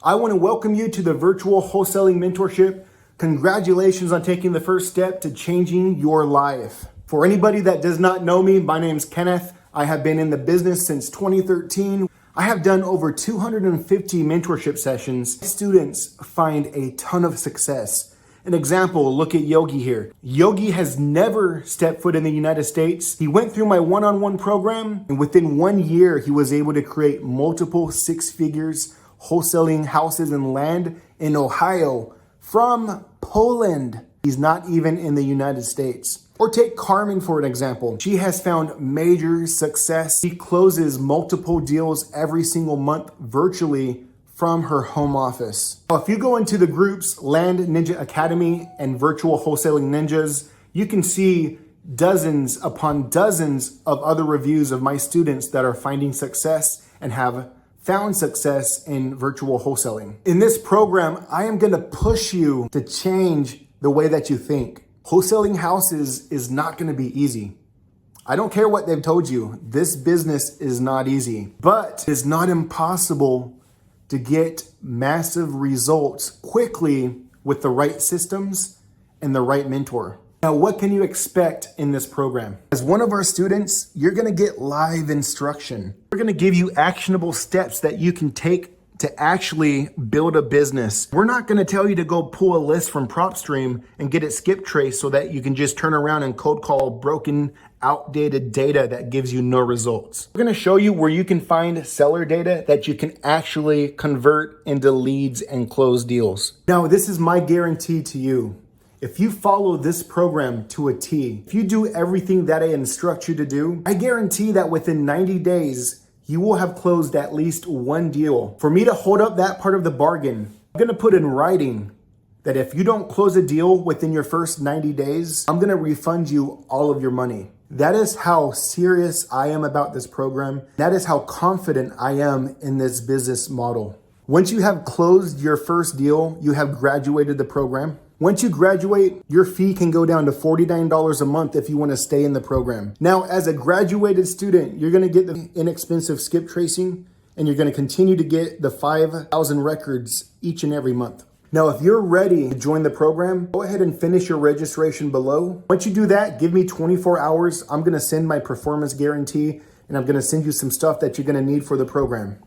I want to welcome you to the virtual wholesaling mentorship. Congratulations on taking the first step to changing your life. For anybody that does not know me, my name's Kenneth. I have been in the business since 2013. I have done over 250 mentorship sessions. Students find a ton of success. An example, look at Yogi here. Yogi has never stepped foot in the United States. He went through my one-on-one program, and within 1 year, he was able to create multiple six figures wholesaling houses and land in Ohio from Poland. He's not even in the United States. Or take Carmen for an example. She has found major success. She closes multiple deals every single month virtually from her home office. Now, if you go into the groups Land Ninja Academy and Virtual Wholesaling Ninjas, you can see dozens upon dozens of other reviews of my students that are finding success and have found success in virtual wholesaling. In this program, I am gonna push you to change the way that you think. Wholesaling houses is not gonna be easy. I don't care what they've told you. This business is not easy, but it's not impossible to get massive results quickly with the right systems and the right mentor. Now, what can you expect in this program? As one of our students, you're gonna get live instruction. We're gonna give you actionable steps that you can take to actually build a business. We're not gonna tell you to go pull a list from PropStream and get it skip traced so that you can just turn around and cold call broken, outdated data that gives you no results. We're gonna show you where you can find seller data that you can actually convert into leads and close deals. Now, this is my guarantee to you. If you follow this program to a T, if you do everything that I instruct you to do, I guarantee that within 90 days, you will have closed at least one deal. For me to hold up that part of the bargain, I'm gonna put in writing that if you don't close a deal within your first 90 days, I'm gonna refund you all of your money. That is how serious I am about this program. That is how confident I am in this business model. Once you have closed your first deal, you have graduated the program. Once you graduate, your fee can go down to $49 a month if you want to stay in the program. Now, as a graduated student, you're going to get the inexpensive skip tracing, and you're going to continue to get the 5,000 records each and every month. Now, if you're ready to join the program, go ahead and finish your registration below. Once you do that, give me 24 hours. I'm going to send my performance guarantee, and I'm going to send you some stuff that you're going to need for the program.